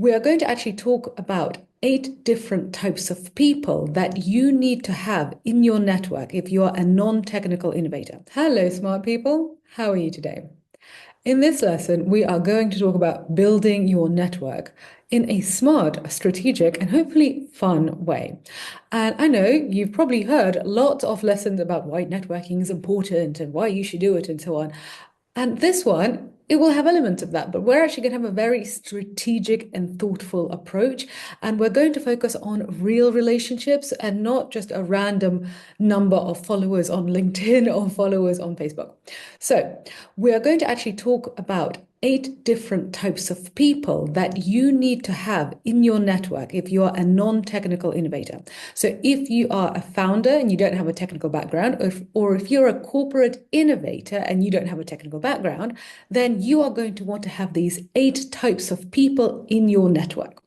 we are going to actually talk about 8 different types of people that you need to have in your network if you are a non-technical innovator. Hello, smart people. How are you today? In this lesson, we are going to talk about building your network in a smart, strategic, and hopefully fun way. And I know you've probably heard lots of lessons about why networking is important and why you should do it and so on. And this one, it will have elements of that, but we're actually going to have a very strategic and thoughtful approach. And we're going to focus on real relationships and not just a random number of followers on LinkedIn or followers on Facebook. So, we are going to actually talk about 8 different types of people that you need to have in your network if you are a non-technical innovator. So if you are a founder and you don't have a technical background, or if you're a corporate innovator and you don't have a technical background, then you are going to want to have these 8 types of people in your network.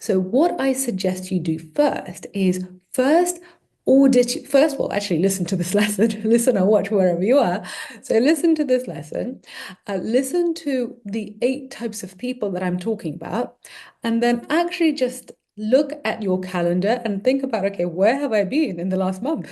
So what I suggest you do first is first of all, actually listen to this lesson, listen or watch wherever you are. So listen to this lesson, listen to the 8 types of people that I'm talking about, and then actually just look at your calendar and think about, okay, where have I been in the last month?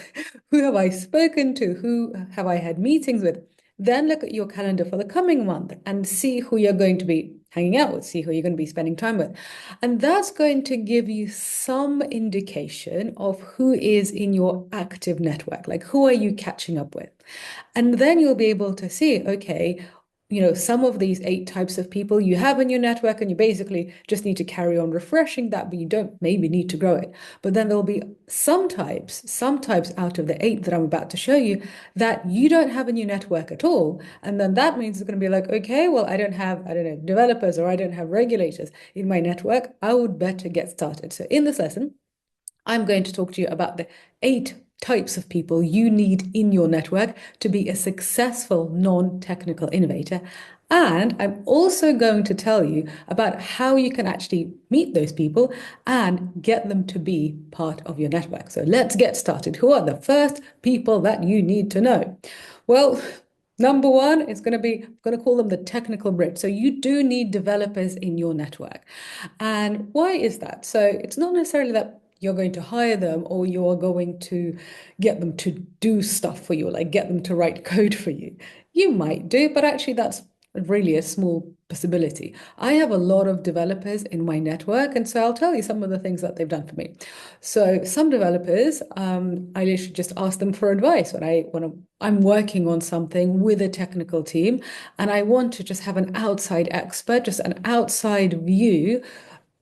Who have I spoken to? Who have I had meetings with? Then look at your calendar for the coming month and see who you're going to be hanging out with, see who you're going to be spending time with. And that's going to give you some indication of who is in your active network, like who are you catching up with? And then you'll be able to see, okay, some of these 8 types of people you have in your network, and you basically just need to carry on refreshing that, but you don't maybe need to grow it. But then there'll be some types out of the 8 that I'm about to show you that you don't have in your network at all. And then that means it's going to be like, okay, well, I don't have, developers, or I don't have regulators in my network. I would better get started. So in this lesson, I'm going to talk to you about the 8 types of people you need in your network to be a successful non-technical innovator. And I'm also going to tell you about how you can actually meet those people and get them to be part of your network. So let's get started. Who are the first people that you need to know? Well, number one is going to be, I'm going to call them the technical bridge. So you do need developers in your network. And why is that? So it's not necessarily that you're going to hire them or you are going to get them to do stuff for you, like get them to write code for you. You might do, but actually that's really a small possibility. I have a lot of developers in my network, and so I'll tell you some of the things that they've done for me. So some developers, I literally just ask them for advice I'm working on something with a technical team, and I want to just have an outside expert, just an outside view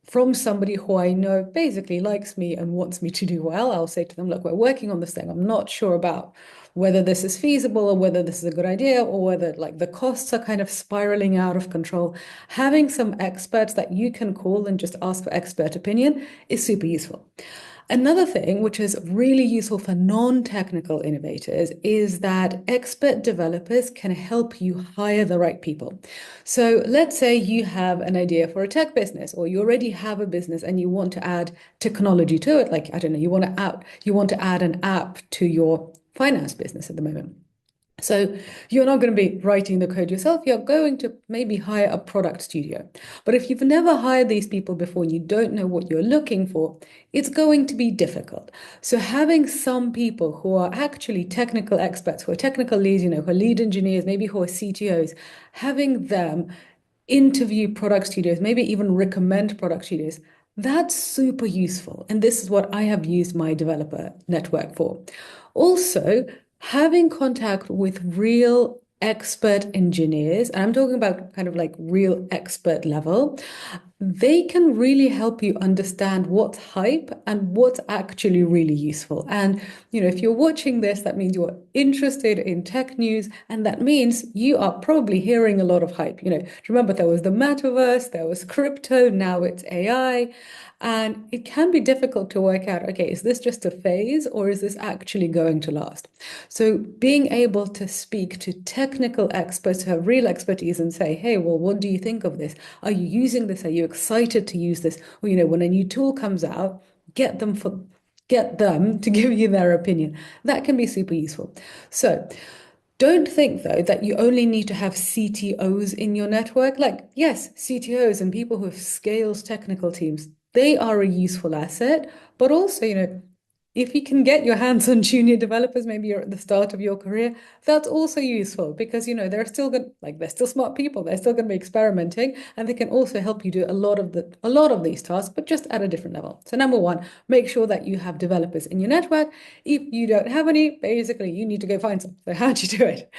from somebody who I know basically likes me and wants me to do well. I'll say to them, look, we're working on this thing. I'm not sure about whether this is feasible or whether this is a good idea or whether like the costs are kind of spiraling out of control. Having some experts that you can call and just ask for expert opinion is super useful. Another thing which is really useful for non-technical innovators is that expert developers can help you hire the right people. So let's say you have an idea for a tech business, or you already have a business and you want to add technology to it. Like, I don't know, you want to add an app to your finance business at the moment. So you're not going to be writing the code yourself. You're going to maybe hire a product studio. But if you've never hired these people before and you don't know what you're looking for, it's going to be difficult. So having some people who are actually technical experts, who are technical leads, who are lead engineers, maybe who are CTOs, having them interview product studios, maybe even recommend product studios, that's super useful. And this is what I have used my developer network for. Also, having contact with real expert engineers, and I'm talking about kind of like real expert level, they can really help you understand what's hype and what's actually really useful. And, if you're watching this, that means you're interested in tech news, and that means you are probably hearing a lot of hype. Remember, there was the metaverse, there was crypto, now it's AI. And it can be difficult to work out, okay, is this just a phase or is this actually going to last? So being able to speak to technical experts who have real expertise and say, hey, well, what do you think of this? Are you using this? Are you excited to use this? Or, when a new tool comes out, get them to give you their opinion. That can be super useful. So Don't think, though, that you only need to have CTOs in your network. Like, yes, CTOs and people who have scales technical teams, they are a useful asset. But also, if you can get your hands on junior developers, maybe you're at the start of your career, that's also useful because, they're still good, like they're still smart people. They're still going to be experimenting and they can also help you do a lot of these tasks, but just at a different level. So number one, make sure that you have developers in your network. If you don't have any, basically you need to go find some. So how do you do it?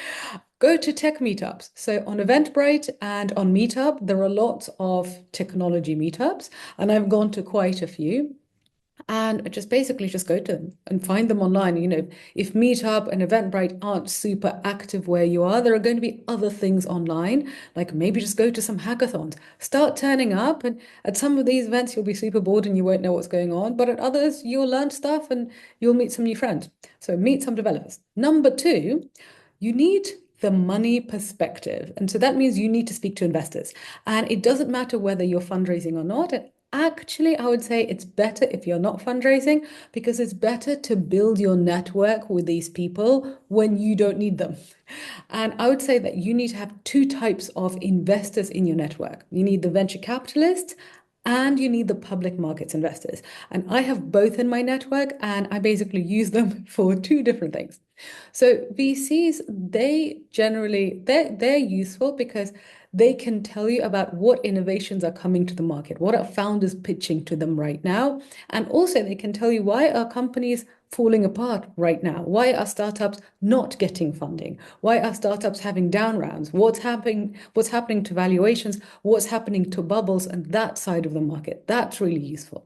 Go to tech meetups. So on Eventbrite and on Meetup, there are lots of technology meetups, and I've gone to quite a few and just basically just go to them and find them online. If Meetup and Eventbrite aren't super active where you are, there are going to be other things online, like maybe just go to some hackathons. Start turning up, and at some of these events, you'll be super bored and you won't know what's going on. But at others, you'll learn stuff and you'll meet some new friends. So meet some developers. Number two, you need the money perspective. And so that means you need to speak to investors. And it doesn't matter whether you're fundraising or not. Actually, I would say it's better if you're not fundraising because it's better to build your network with these people when you don't need them. And I would say that you need to have two types of investors in your network. You need the venture capitalists and you need the public markets investors. And I have both in my network and I basically use them for two different things. So VCs, they're useful because they can tell you about what innovations are coming to the market, what are founders pitching to them right now, and also they can tell you why are companies falling apart right now? Why are startups not getting funding? Why are startups having down rounds? What's happening to valuations? What's happening to bubbles and that side of the market? That's really useful.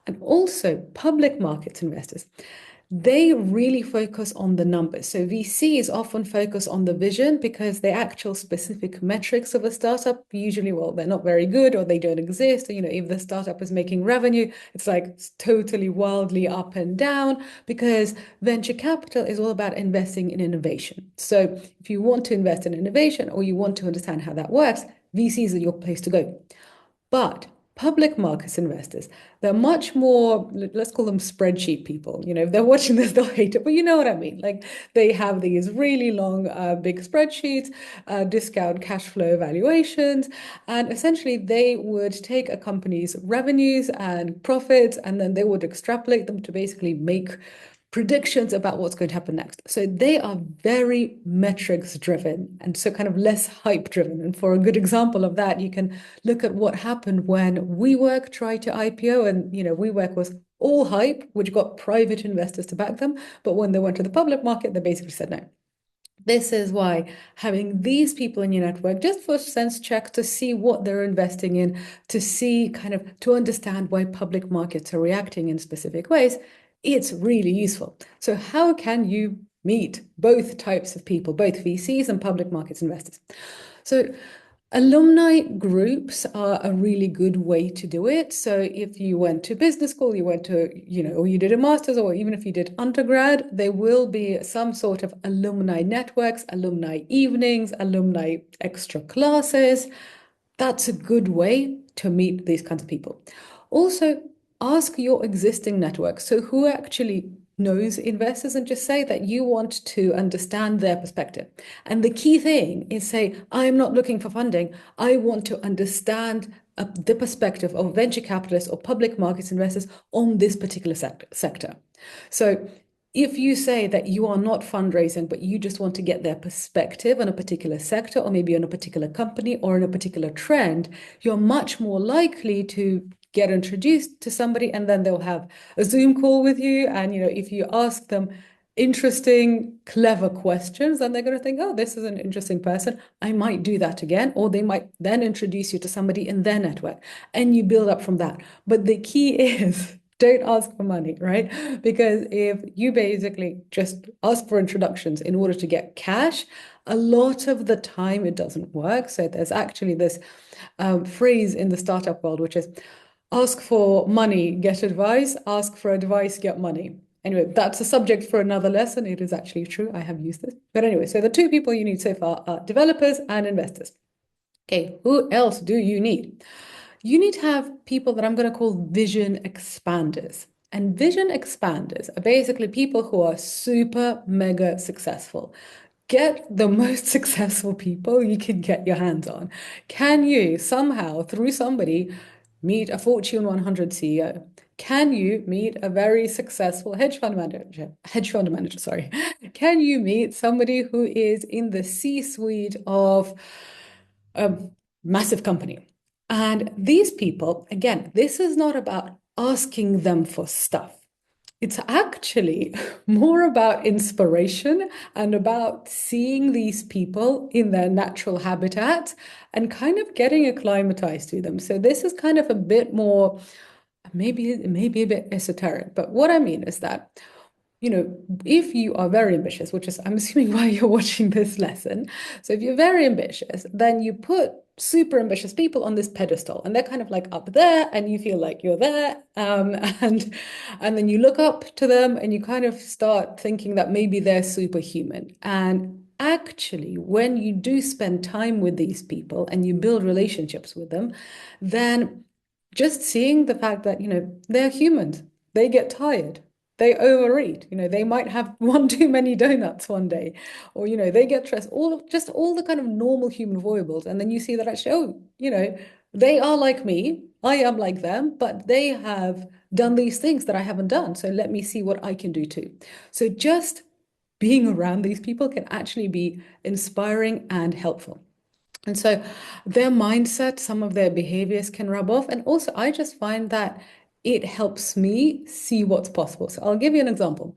And also public markets investors. They really focus on the numbers. So VCs often focus on the vision because the actual specific metrics of a startup usually, well, they're not very good or they don't exist. Or, if the startup is making revenue, it's like totally wildly up and down because venture capital is all about investing in innovation. So if you want to invest in innovation or you want to understand how that works, VCs are your place to go. But public markets investors, they're much more, let's call them spreadsheet people. If they're watching this, they'll hate it, but you know what I mean. Like they have these really long, big spreadsheets, discount cash flow evaluations, and essentially they would take a company's revenues and profits, and then they would extrapolate them to basically make predictions about what's going to happen next. So they are very metrics driven and so kind of less hype driven. And for a good example of that, you can look at what happened when WeWork tried to IPO and, WeWork was all hype, which got private investors to back them. But when they went to the public market, they basically said no. This is why having these people in your network, just for sense check to see what they're investing in, to see to understand why public markets are reacting in specific ways, it's really useful. So how can you meet both types of people, both VCs and public markets investors? So alumni groups are a really good way to do it. So if you went to business school, you went to, or you did a master's, or even if you did undergrad, there will be some sort of alumni networks, alumni evenings, alumni extra classes. That's a good way to meet these kinds of people. Also, ask your existing network. So who actually knows investors and just say that you want to understand their perspective. And the key thing is say, I'm not looking for funding. I want to understand the perspective of venture capitalists or public markets investors on this particular sector. So if you say that you are not fundraising, but you just want to get their perspective on a particular sector or maybe on a particular company or on a particular trend, you're much more likely to get introduced to somebody and then they'll have a Zoom call with you. And, if you ask them interesting, clever questions, then they're going to think, oh, this is an interesting person. I might do that again. Or they might then introduce you to somebody in their network and you build up from that. But the key is don't ask for money, right? Because if you basically just ask for introductions in order to get cash, a lot of the time it doesn't work. So there's actually this phrase in the startup world, which is ask for money, get advice, ask for advice, get money. Anyway, that's a subject for another lesson. It is actually true. I have used this. But anyway, so the two people you need so far are developers and investors. Okay, who else do you need? You need to have people that I'm going to call vision expanders. And vision expanders are basically people who are super mega successful. get the most successful people you can get your hands on? Can you somehow, through somebody, meet a Fortune 100 CEO? Can you meet a very successful hedge fund manager, sorry. Can you meet somebody who is in the C-suite of a massive company? And these people, again, this is not about asking them for stuff. It's actually more about inspiration and about seeing these people in their natural habitat and kind of getting acclimatized to them. So this is kind of a bit more, maybe a bit esoteric, but what I mean is that, if you are very ambitious, which is, I'm assuming, why you're watching this lesson. So if you're very ambitious, then you put super ambitious people on this pedestal and they're kind of like up there and you feel like you're there. And then you look up to them and you kind of start thinking that maybe they're superhuman. And actually, when you do spend time with these people and you build relationships with them, then just seeing the fact that, they're humans, they get tired, they overeat, they might have one too many donuts one day, or, they get stressed, all the kind of normal human foibles. And then you see that actually, oh, they are like me, I am like them, but they have done these things that I haven't done. So let me see what I can do too. So just being around these people can actually be inspiring and helpful. And so their mindset, some of their behaviors can rub off. And also, I just find that it helps me see what's possible. So I'll give you an example.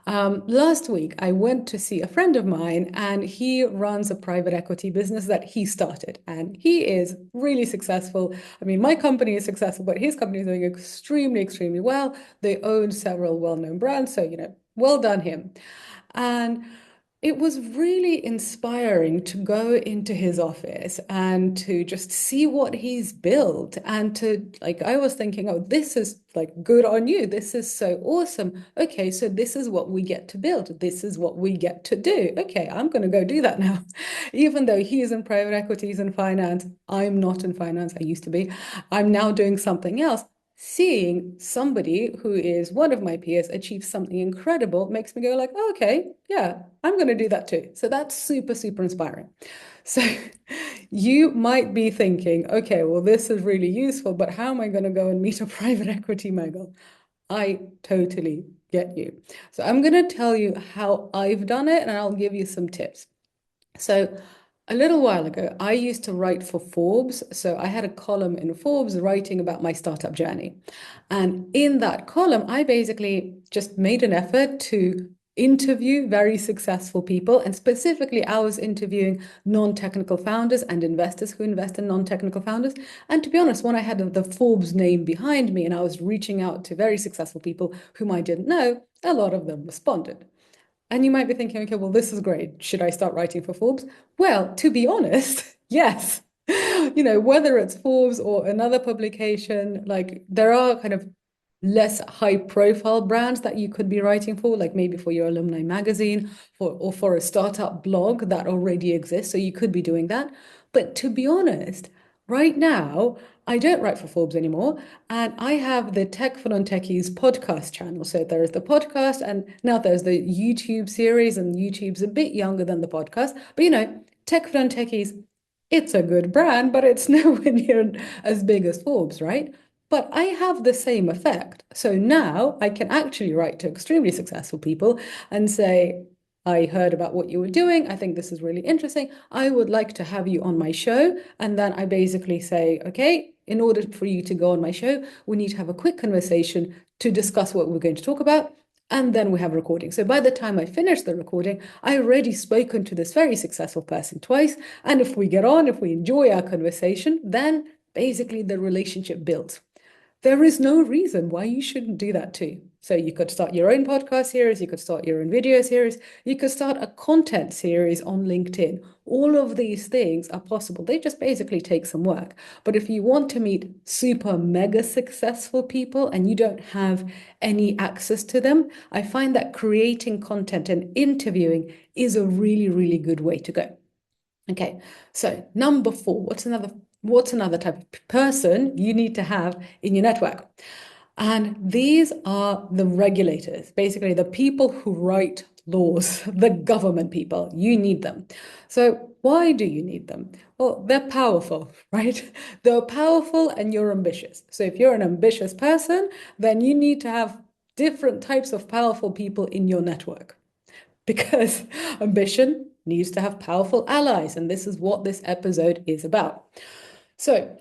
Last week, I went to see a friend of mine, and he runs a private equity business that he started, and he is really successful. I mean, my company is successful, but his company is doing extremely, extremely well. They own several well-known brands, so, well done him. And it was really inspiring to go into his office and to just see what he's built and to, like, I was thinking, oh, this is like good on you. This is so awesome. Okay, so this is what we get to build. This is what we get to do. Okay, I'm going to go do that now. Even though he is in private equities and finance, I'm not in finance. I used to be. I'm now doing something else. Seeing somebody who is one of my peers achieve something incredible makes me go like, oh, okay, yeah, I'm going to do that too. So that's super, super inspiring. So you might be thinking, okay, well, this is really useful, but how am I going to go and meet a private equity mogul? I totally get you. So I'm going to tell you how I've done it and I'll give you some tips. So a little while ago, I used to write for Forbes. So I had a column in Forbes writing about my startup journey. And in that column, I basically just made an effort to interview very successful people. And specifically, I was interviewing non-technical founders and investors who invest in non-technical founders. And to be honest, when I had the Forbes name behind me and I was reaching out to very successful people whom I didn't know, a lot of them responded. And you might be thinking, okay, well, this is great. Should I start writing for Forbes? Well, to be honest, yes. Whether it's Forbes or another publication, like there are kind of less high profile brands that you could be writing for, like maybe for your alumni magazine or for a startup blog that already exists. So you could be doing that. But to be honest, right now, I don't write for Forbes anymore. And I have the Tech for Non-Techies podcast channel. So there is the podcast, and now there's the YouTube series, and YouTube's a bit younger than the podcast. But Tech for Non-Techies, it's a good brand, but it's nowhere near as big as Forbes, right? But I have the same effect. So now I can actually write to extremely successful people and say, I heard about what you were doing. I think this is really interesting. I would like to have you on my show. And then I basically say, okay, in order for you to go on my show, we need to have a quick conversation to discuss what we're going to talk about. And then we have a recording. So by the time I finish the recording, I already spoken to this very successful person twice. And if we get on, if we enjoy our conversation, then basically the relationship builds. There is no reason why you shouldn't do that too. So you could start your own podcast series, you could start your own video series, you could start a content series on LinkedIn. All of these things are possible. They just basically take some work. But if you want to meet super mega successful people and you don't have any access to them, I find that creating content and interviewing is a really, really good way to go. Okay, so number 4, what's another type of person you need to have in your network? And these are the regulators, basically the people who write laws, the government people. You need them. So why do you need them? Well, they're powerful, right? They're powerful and you're ambitious. So if you're an ambitious person, then you need to have different types of powerful people in your network because ambition needs to have powerful allies. And this is what this episode is about. So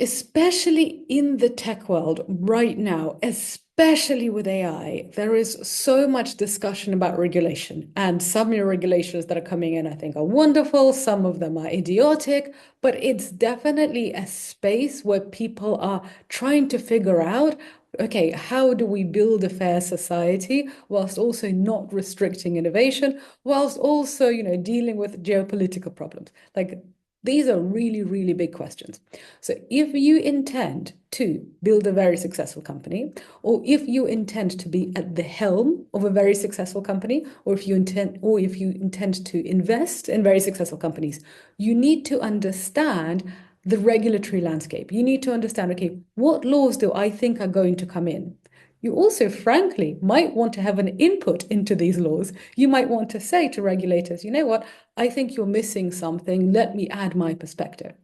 especially in the tech world right now, especially with AI, there is so much discussion about regulation. And some new regulations that are coming in, I think, are wonderful. Some of them are idiotic, but it's definitely a space where people are trying to figure out, okay, how do we build a fair society whilst also not restricting innovation, whilst also, dealing with geopolitical problems? Like, these are really, really big questions. So if you intend to build a very successful company, or if you intend to be at the helm of a very successful company, or if you intend to invest in very successful companies, you need to understand the regulatory landscape. You need to understand, okay, what laws do I think are going to come in? You also, frankly, might want to have an input into these laws. You might want to say to regulators, you know what, I think you're missing something. Let me add my perspective.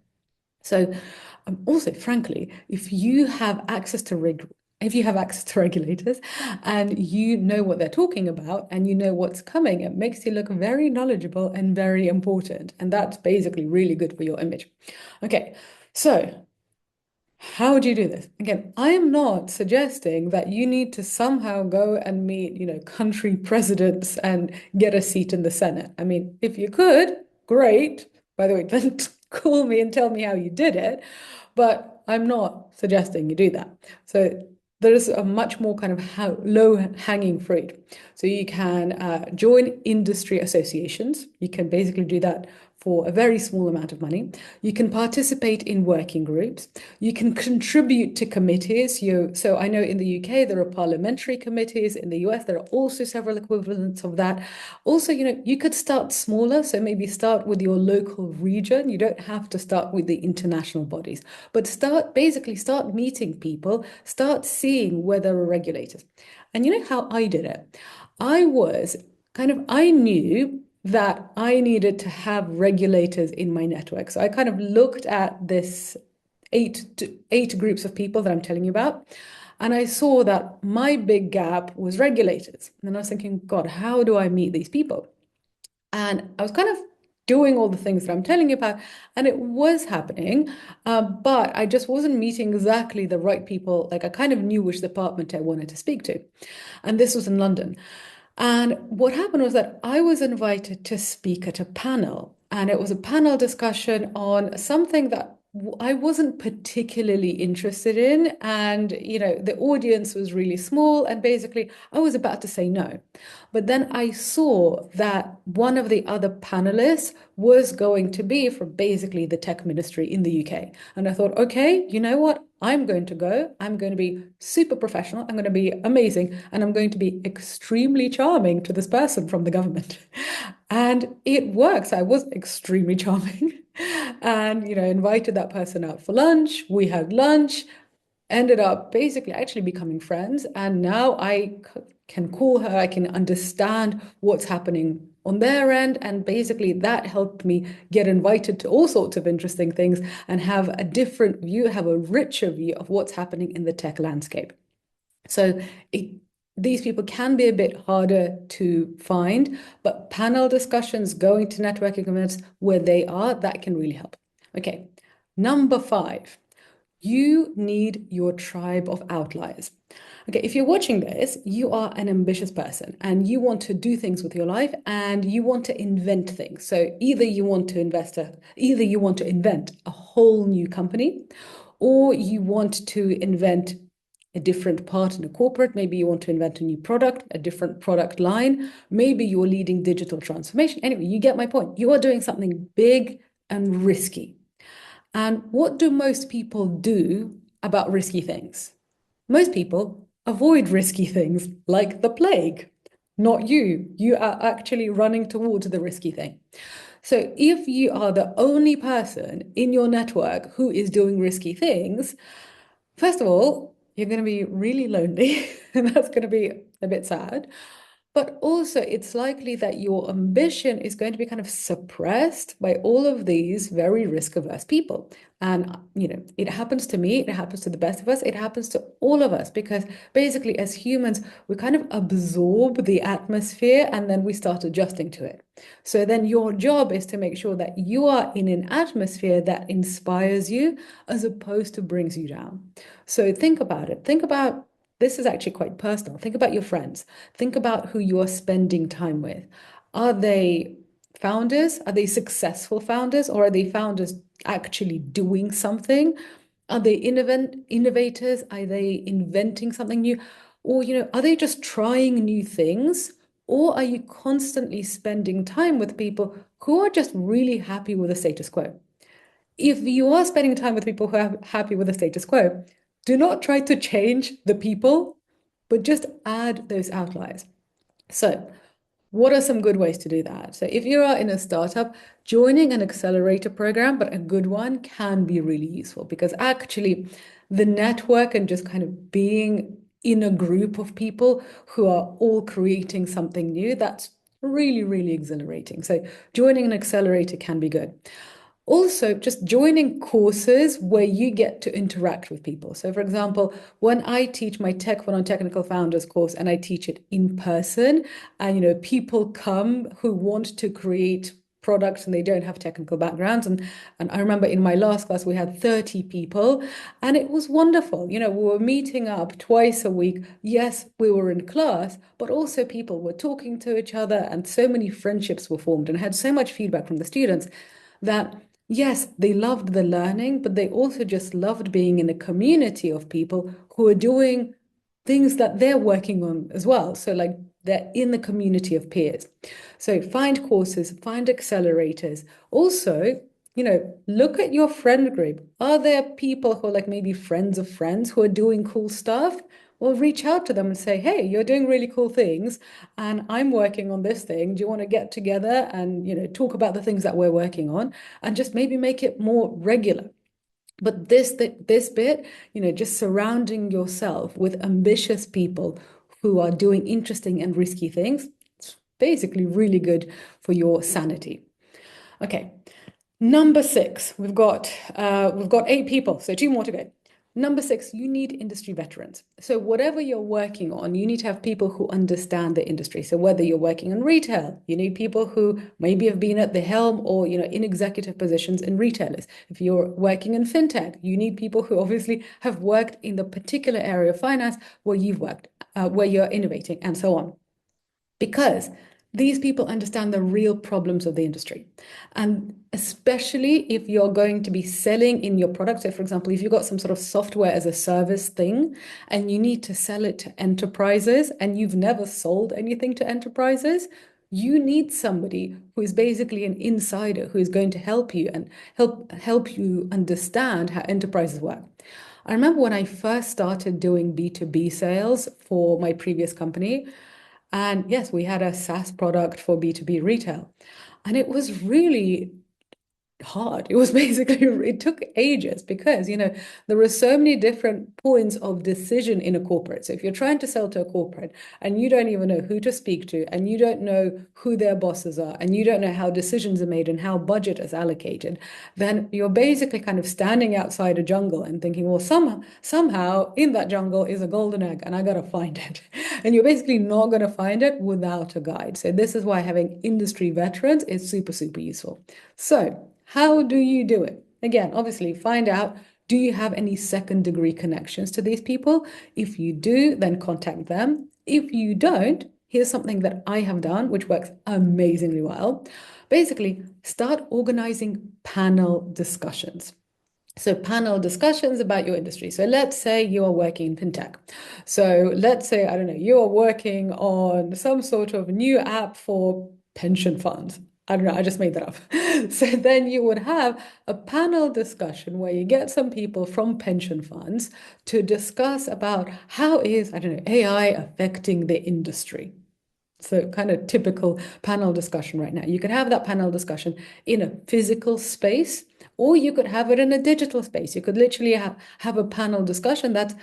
So also, frankly, if you have access to regulators and you know what they're talking about and you know what's coming, it makes you look very knowledgeable and very important. And that's basically really good for your image. Okay, so how do you do this? Again, I am not suggesting that you need to somehow go and meet, country presidents and get a seat in the Senate. I mean, if you could, great. By the way, don't call me and tell me how you did it, but I'm not suggesting you do that. So there's a much more kind of low-hanging fruit. So you can join industry associations. You can basically do that for a very small amount of money. You can participate in working groups. You can contribute to committees. So I know in the UK, there are parliamentary committees. In the US, there are also several equivalents of that. Also, you could start smaller. So maybe start with your local region. You don't have to start with the international bodies, but basically start meeting people, start seeing where there are regulators. And you know how I did it? I knew that I needed to have regulators in my network. So I kind of looked at this eight groups of people that I'm telling you about, and I saw that my big gap was regulators. And I was thinking, God, how do I meet these people? And I was kind of doing all the things that I'm telling you about, and it was happening, but I just wasn't meeting exactly the right people. Like I kind of knew which department I wanted to speak to. And this was in London. And what happened was that I was invited to speak at a panel, and it was a panel discussion on something that I wasn't particularly interested in. And, the audience was really small, and basically I was about to say no. But then I saw that one of the other panelists was going to be from basically the tech ministry in the UK. And I thought, okay, you know what? I'm going to go. I'm going to be super professional. I'm going to be amazing. And I'm going to be extremely charming to this person from the government. And it works. I was extremely charming and, invited that person out for lunch. We had lunch, ended up basically actually becoming friends. And now I can call her, I can understand what's happening on their end. And basically that helped me get invited to all sorts of interesting things and have a different view, have a richer view of what's happening in the tech landscape. So these people can be a bit harder to find, but panel discussions, going to networking events where they are, that can really help. Okay, number 5. You need your tribe of outliers. Okay, if you're watching this, you are an ambitious person and you want to do things with your life and you want to invent things. So either you want to invent a whole new company, or you want to invent a different part in a corporate. Maybe you want to invent a new product, a different product line. Maybe you're leading digital transformation. Anyway, you get my point. You are doing something big and risky. And what do most people do about risky things? Most people avoid risky things like the plague. Not you. You are actually running towards the risky thing. So if you are the only person in your network who is doing risky things, first of all, you're going to be really lonely, and that's going to be a bit sad. But also, it's likely that your ambition is going to be kind of suppressed by all of these very risk-averse people. And, it happens to me, it happens to the best of us, it happens to all of us, because basically, as humans, we kind of absorb the atmosphere and then we start adjusting to it. So then your job is to make sure that you are in an atmosphere that inspires you as opposed to brings you down. So think about it. Think about this is actually quite personal. Think about your friends. Think about who you are spending time with. Are they founders? Are they successful founders? Or are they founders actually doing something? Are they innovators? Are they inventing something new? Or, are they just trying new things? Or are you constantly spending time with people who are just really happy with the status quo? If you are spending time with people who are happy with the status quo, do not try to change the people, but just add those outliers. So, what are some good ways to do that? So, if you are in a startup, joining an accelerator program, but a good one, can be really useful because actually the network and just kind of being in a group of people who are all creating something new, that's really, really exhilarating. So, joining an accelerator can be good. Also, just joining courses where you get to interact with people. So, for example, when I teach my Tech for Non-Technical Founders course and I teach it in person, and people come who want to create products and they don't have technical backgrounds. And I remember in my last class we had 30 people and it was wonderful. We were meeting up twice a week. Yes, we were in class, but also people were talking to each other and so many friendships were formed and I had so much feedback from the students that yes, they loved the learning, but they also just loved being in a community of people who are doing things that they're working on as well. So, like, they're in the community of peers. So, find courses, find accelerators. Also, look at your friend group. Are there people who are like maybe friends of friends who are doing cool stuff? Well, reach out to them and say, hey, you're doing really cool things, and I'm working on this thing. Do you want to get together and, talk about the things that we're working on and just maybe make it more regular? But this bit, just surrounding yourself with ambitious people who are doing interesting and risky things, it's basically really good for your sanity. Okay, number 6, we've got 8 people, so 2 more to go. Number 6, you need industry veterans. So whatever you're working on, you need to have people who understand the industry. So whether you're working in retail, you need people who maybe have been at the helm or, in executive positions in retailers. If you're working in fintech, you need people who obviously have worked in the particular area of finance where you've worked, where you're innovating, and so on. Because these people understand the real problems of the industry. And especially if you're going to be selling in your product. So, for example, if you've got some sort of software as a service thing and you need to sell it to enterprises and you've never sold anything to enterprises, you need somebody who is basically an insider who is going to help you and help you understand how enterprises work. I remember when I first started doing B2B sales for my previous company, and yes, we had a SaaS product for B2B retail. And it was really hard. It was basically, it took ages because, there were so many different points of decision in a corporate. So if you're trying to sell to a corporate and you don't even know who to speak to, and you don't know who their bosses are, and you don't know how decisions are made and how budget is allocated, then you're basically kind of standing outside a jungle and thinking, well, somehow in that jungle is a golden egg and I got to find it. And you're basically not going to find it without a guide. So this is why having industry veterans is super, super useful. So how do you do it? Again, obviously, find out, do you have any second degree connections to these people? If you do, then contact them. If you don't, here's something that I have done, which works amazingly well. Basically, start organizing panel discussions. So panel discussions about your industry. So let's say you are working in fintech. So let's say, I don't know, you are working on some sort of new app for pension funds. I don't know, I just made that up. So then you would have a panel discussion where you get some people from pension funds to discuss about how is, I don't know, AI affecting the industry. So kind of typical panel discussion right now. You could have that panel discussion in a physical space, or you could have it in a digital space. You could literally have a panel discussion that's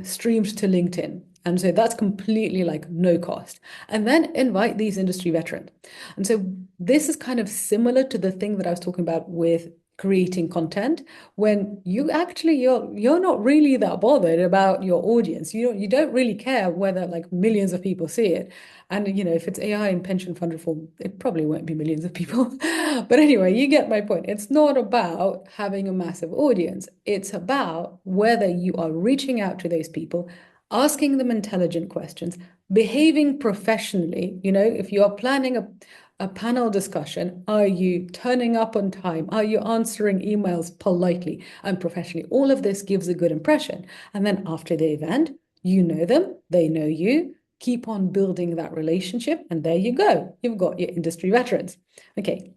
streamed to LinkedIn. And so that's completely like no cost. And then invite these industry veterans. And so this is kind of similar to the thing that I was talking about with creating content when you're not really that bothered about your audience. You don't really care whether like millions of people see it. And if it's AI and pension fund reform, it probably won't be millions of people. But anyway, you get my point. It's not about having a massive audience. It's about whether you are reaching out to those people, asking them intelligent questions, behaving professionally. If you are planning a panel discussion, are you turning up on time? Are you answering emails politely and professionally? All of this gives a good impression. And then after the event, you know them, they know you. Keep on building that relationship, and there you go. You've got your industry veterans. Okay,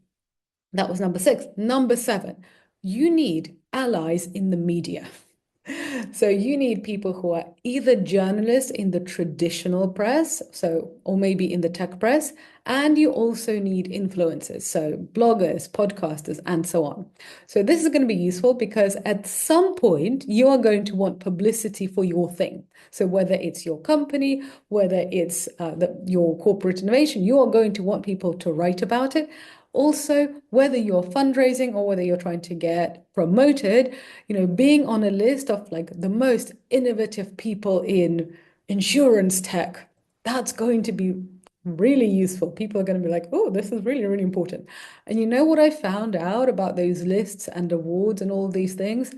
that was number 6. Number 7, you need allies in the media. So you need people who are either journalists in the traditional press, or maybe in the tech press, and you also need influencers, so bloggers, podcasters, and so on. So this is going to be useful because at some point you are going to want publicity for your thing. So whether it's your company, whether it's your corporate innovation, you are going to want people to write about it. Also, whether you're fundraising or whether you're trying to get promoted, being on a list of like the most innovative people in insurance tech, that's going to be really useful. People are going to be like, oh, this is really, really important. And you know what I found out about those lists and awards and all these things?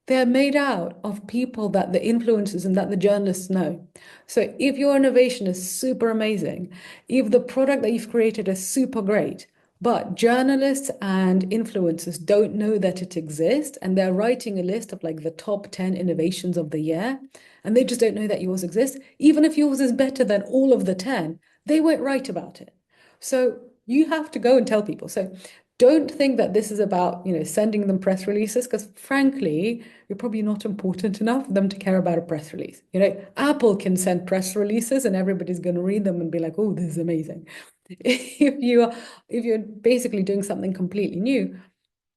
They're made out of people that the influencers and that the journalists know. So if your innovation is super amazing, if the product that you've created is super great, but journalists and influencers don't know that it exists, and they're writing a list of like the top 10 innovations of the year, and they just don't know that yours exists, even if yours is better than all of the 10, they won't write about it. So you have to go and tell people. So don't think that this is about, sending them press releases, because frankly, you're probably not important enough for them to care about a press release. Apple can send press releases and everybody's going to read them and be like, oh, this is amazing. If you're basically doing something completely new,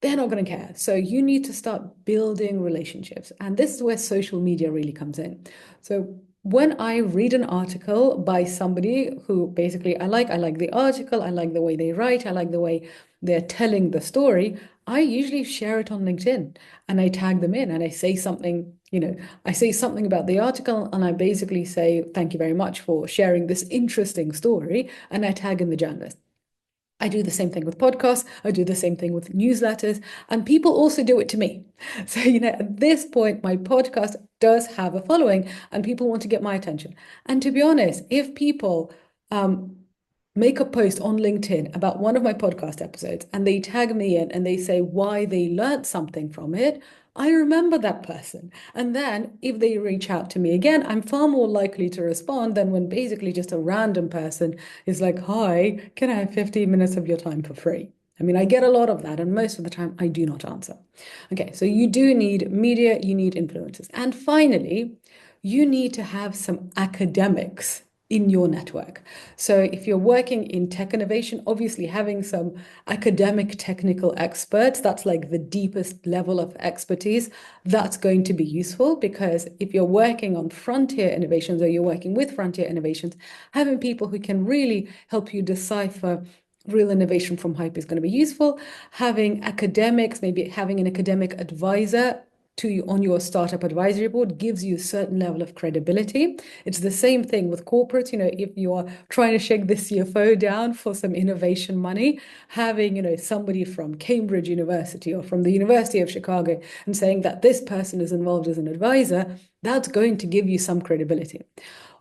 they're not going to care. So you need to start building relationships. And this is where social media really comes in. So when I read an article by somebody who basically I like the article, I like the way they write, I like the way they're telling the story, I usually share it on LinkedIn and I tag them in and I say something, I say something about the article and I basically say, thank you very much for sharing this interesting story. And I tag in the journalist. I do the same thing with podcasts. I do the same thing with newsletters, and people also do it to me. So, at this point, my podcast does have a following and people want to get my attention. And to be honest, if people make a post on LinkedIn about one of my podcast episodes and they tag me in and they say why they learned something from it, I remember that person. And then if they reach out to me again, I'm far more likely to respond than when basically just a random person is like, hi, can I have 15 minutes of your time for free? I mean, I get a lot of that, and most of the time I do not answer. Okay, so you do need media, you need influencers. And finally, you need to have some academics in your network. So if you're working in tech innovation, obviously having some academic technical experts, that's like the deepest level of expertise, that's going to be useful, because if you're working on frontier innovations or you're working with frontier innovations, having people who can really help you decipher real innovation from hype is going to be useful. Having academics, maybe having an academic advisor on your startup advisory board gives you a certain level of credibility. It's the same thing with corporates. If you are trying to shake the CFO down for some innovation money, having, somebody from Cambridge University or from the University of Chicago and saying that this person is involved as an advisor, that's going to give you some credibility.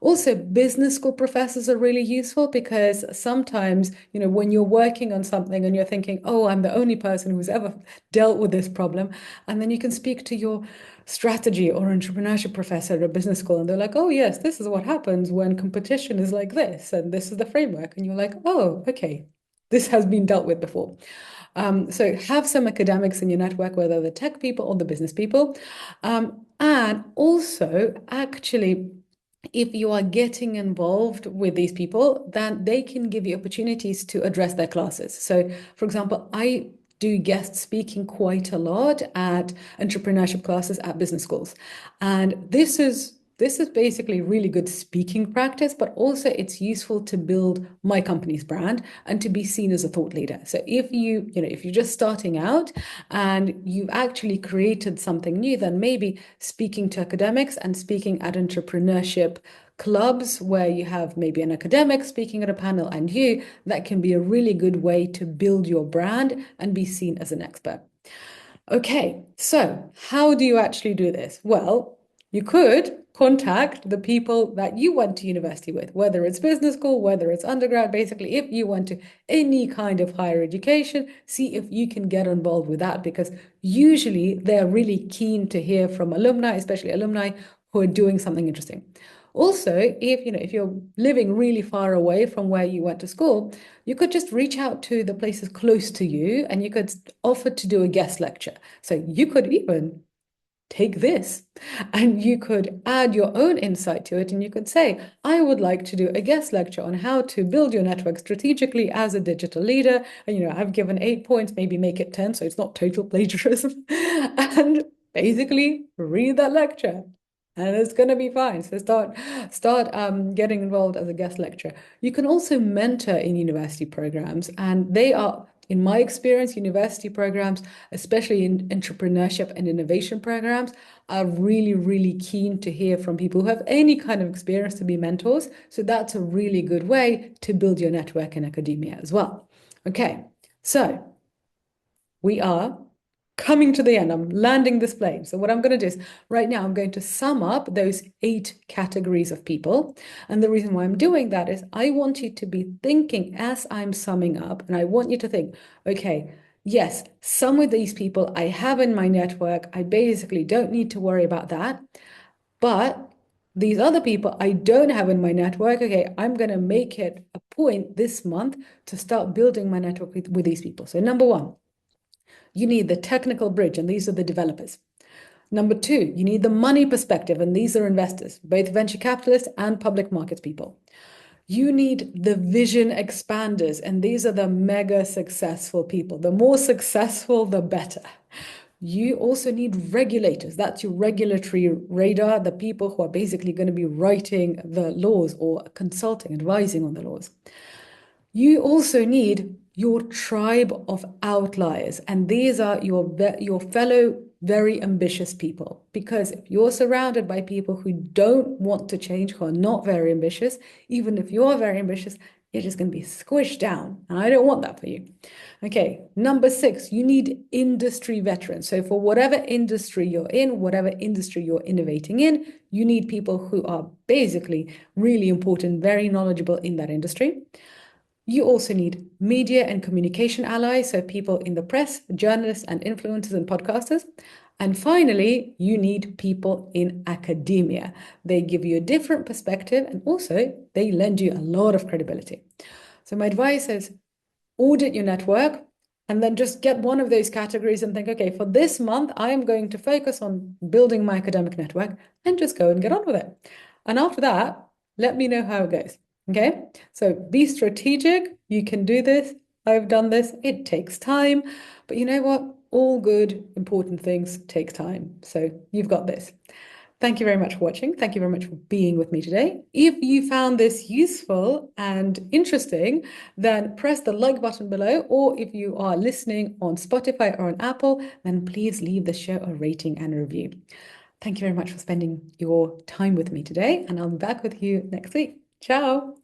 Also, business school professors are really useful, because sometimes, when you're working on something and you're thinking, oh, I'm the only person who's ever dealt with this problem, and then you can speak to your strategy or entrepreneurship professor at a business school, and they're like, oh, yes, this is what happens when competition is like this, and this is the framework. And you're like, oh, okay, this has been dealt with before. So have some academics in your network, whether the tech people or the business people. And also, actually, if you are getting involved with these people, then they can give you opportunities to address their classes. So, for example, I do guest speaking quite a lot at entrepreneurship classes at business schools. And this is this is basically really good speaking practice, but also it's useful to build my company's brand and to be seen as a thought leader. So if you're just starting out and you've actually created something new, then maybe speaking to academics and speaking at entrepreneurship clubs where you have maybe an academic speaking at a panel and that can be a really good way to build your brand and be seen as an expert. Okay, so how do you actually do this? Well, you could contact the people that you went to university with, whether it's business school, whether it's undergrad, basically, if you went to any kind of higher education, see if you can get involved with that, because usually they're really keen to hear from alumni, especially alumni who are doing something interesting. Also, if you're living really far away from where you went to school, you could just reach out to the places close to you and you could offer to do a guest lecture. So you could even take this and you could add your own insight to it, and you could say, I would like to do a guest lecture on how to build your network strategically as a digital leader. And I've given 8 points, maybe make it 10 so it's not total plagiarism. And basically read that lecture and it's going to be fine. So start getting involved as a guest lecturer. You can also mentor in university programs, and they are, in my experience, university programs, especially in entrepreneurship and innovation programs, are really, really keen to hear from people who have any kind of experience to be mentors. So that's a really good way to build your network in academia as well. Okay, so we are coming to the end. I'm landing this plane. So what I'm going to do is right now I'm going to sum up those 8 categories of people. And the reason why I'm doing that is I want you to be thinking as I'm summing up, and I want you to think, okay, yes, some of these people I have in my network, I basically don't need to worry about that. But these other people I don't have in my network, okay, I'm going to make it a point this month to start building my network with these people. So number 1, you need the technical bridge, and these are the developers. Number 2, you need the money perspective, and these are investors, both venture capitalists and public markets people. You need the vision expanders, and these are the mega successful people. The more successful, the better. You also need regulators. That's your regulatory radar, the people who are basically going to be writing the laws or consulting, advising on the laws. You also need your tribe of outliers, and these are your fellow very ambitious people. Because if you're surrounded by people who don't want to change, who are not very ambitious, even if you are very ambitious, you're just going to be squished down, and I don't want that for you. Okay, number 6, you need industry veterans. So for whatever industry you're in, whatever industry you're innovating in, you need people who are basically really important, very knowledgeable in that industry. You also need media and communication allies, so people in the press, journalists and influencers and podcasters. And finally, you need people in academia. They give you a different perspective, and also they lend you a lot of credibility. So my advice is audit your network and then just get one of those categories and think, okay, for this month, I am going to focus on building my academic network, and just go and get on with it. And after that, let me know how it goes. Okay, so be strategic. You can do this. I've done this. It takes time, but you know what? All good, important things take time. So you've got this. Thank you very much for watching. Thank you very much for being with me today. If you found this useful and interesting, then press the like button below, or if you are listening on Spotify or on Apple, then please leave the show a rating and a review. Thank you very much for spending your time with me today, and I'll be back with you next week. Ciao.